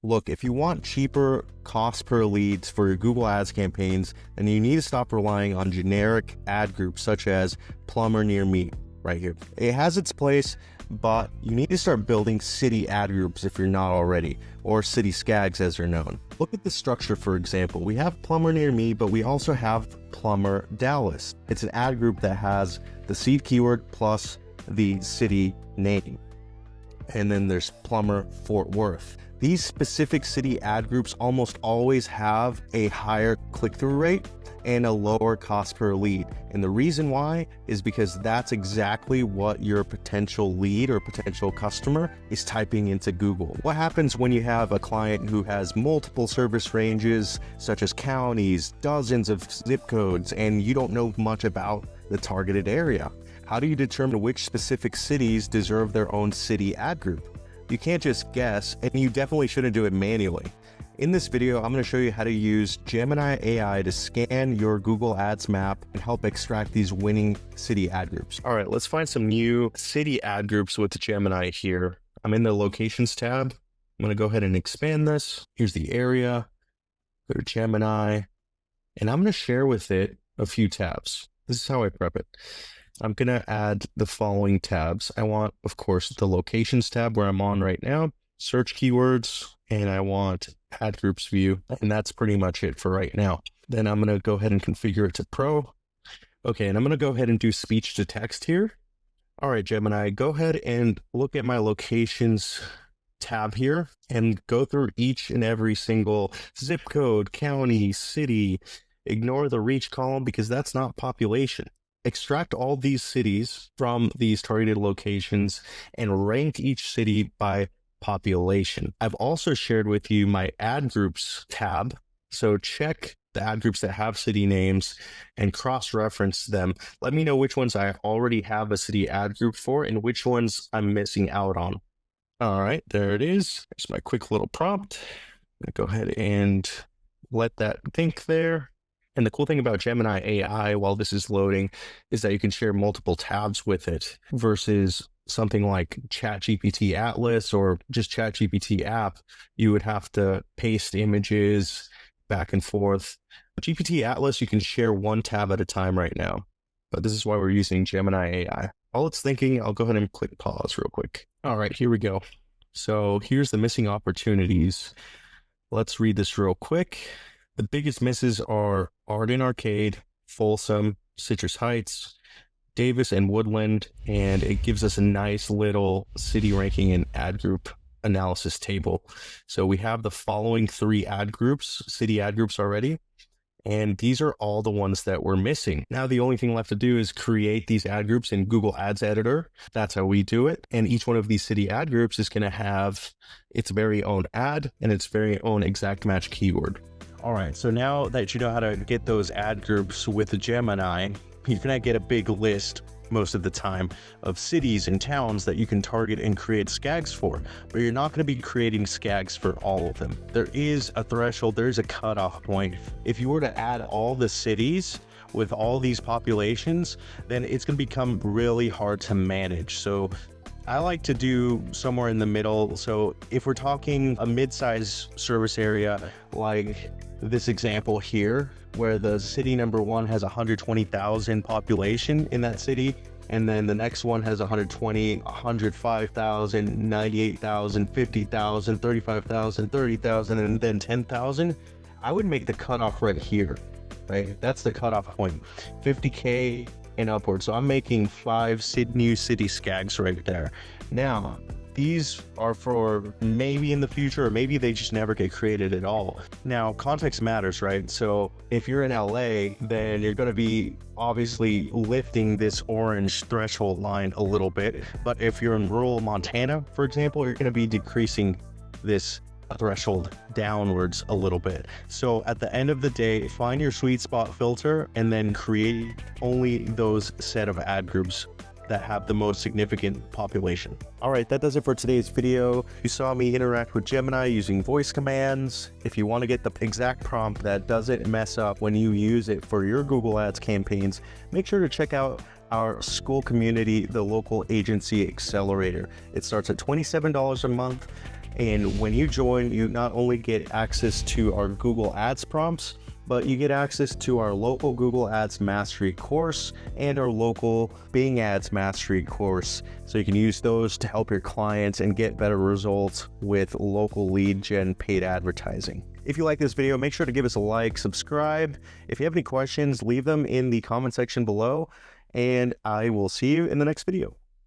Look, if you want cheaper cost per leads for your Google Ads campaigns, then you need to stop relying on generic ad groups such as plumber near me right here. It has its place, but you need to start building city ad groups if you're not already, or city SKAGs as they're known. Look at the structure, for example. We have plumber near me, but we also have plumber Dallas. It's an ad group that has the seed keyword plus the city name. And then there's plumber Fort Worth. These specific city ad groups almost always have a higher click-through rate and a lower cost per lead. And the reason why is because that's exactly what your potential lead or potential customer is typing into Google. What happens when you have a client who has multiple service ranges, such as counties, dozens of zip codes, and you don't know much about the targeted area? How do you determine which specific cities deserve their own city ad group? You can't just guess, and you definitely shouldn't do it manually. In this video, I'm going to show you how to use Gemini AI to scan your Google Ads map and help extract these winning city ad groups. All right, let's find some new city ad groups with Gemini here. I'm in the locations tab. I'm going to go ahead and expand this. Here's the area. Go to Gemini, and I'm going to share with it a few tabs. This is how I prep it. I'm going to add the following tabs. I want, of course, the locations tab where I'm on right now, search keywords, and I want ad groups view. And that's pretty much it for right now. Then I'm going to go ahead and configure it to pro. Okay, and I'm going to go ahead and do speech to text here. All right, Gemini, go ahead and look at my locations tab here and go through each and every single zip code, county, city. Ignore the reach column because that's not population. Extract all these cities from these targeted locations and rank each city by population. I've also shared with you my ad groups tab. So check the ad groups that have city names and cross-reference them. Let me know which ones I already have a city ad group for and which ones I'm missing out on. All right, there it is. There's my quick little prompt. I'm gonna go ahead and let that think there. And the cool thing about Gemini AI while this is loading is that you can share multiple tabs with it versus something like ChatGPT Atlas or just ChatGPT app. You would have to paste images back and forth. GPT Atlas, you can share one tab at a time right now, but this is why we're using Gemini AI. While it's thinking, I'll go ahead and click pause real quick. All right, here we go. So here's the missing opportunities. Let's read this real quick. The biggest misses are Arden Arcade, Folsom, Citrus Heights, Davis, and Woodland, and it gives us a nice little city ranking and ad group analysis table. So we have the following 3 ad groups, city ad groups already, and these are all the ones that we're missing. Now the only thing left to do is create these ad groups in Google Ads Editor. That's how we do it. And each one of these city ad groups is going to have its very own ad and its very own exact match keyword. All right, so now that you know how to get those ad groups with the Gemini, you're gonna get a big list most of the time of cities and towns that you can target and create SKAGs for, but you're not gonna be creating SKAGs for all of them. There is a threshold, there's a cutoff point. If you were to add all the cities with all these populations, then it's gonna become really hard to manage. So I like to do somewhere in the middle. So if we're talking a mid-size service area, like this example here, where the city number 1 has 120,000 population in that city, and then the next one has 120, 105,000, 98,000, 50,000, 35,000, 30,000, and then 10,000, I would make the cutoff right here, right? That's the cutoff point, 50K and upward. So I'm making 5 new city SKAGs right there. Now, these are for maybe in the future, or maybe they just never get created at all. Now, context matters, right? So if you're in LA, then you're going to be obviously lifting this orange threshold line a little bit. But if you're in rural Montana, for example, you're going to be decreasing this threshold downwards a little bit. So at the end of the day, find your sweet spot filter and then create only those set of ad groups that have the most significant population. All right, that does it for today's video. You saw me interact with Gemini using voice commands. If you want to get the exact prompt that doesn't mess up when you use it for your Google Ads campaigns, make sure to check out our school community, the Local Agency Accelerator. It starts at $27 a month. And when you join, you not only get access to our Google Ads prompts, but you get access to our local Google Ads Mastery course and our local Bing Ads Mastery course. So you can use those to help your clients and get better results with local lead gen paid advertising. If you like this video, make sure to give us a like, subscribe. If you have any questions, leave them in the comment section below, and I will see you in the next video.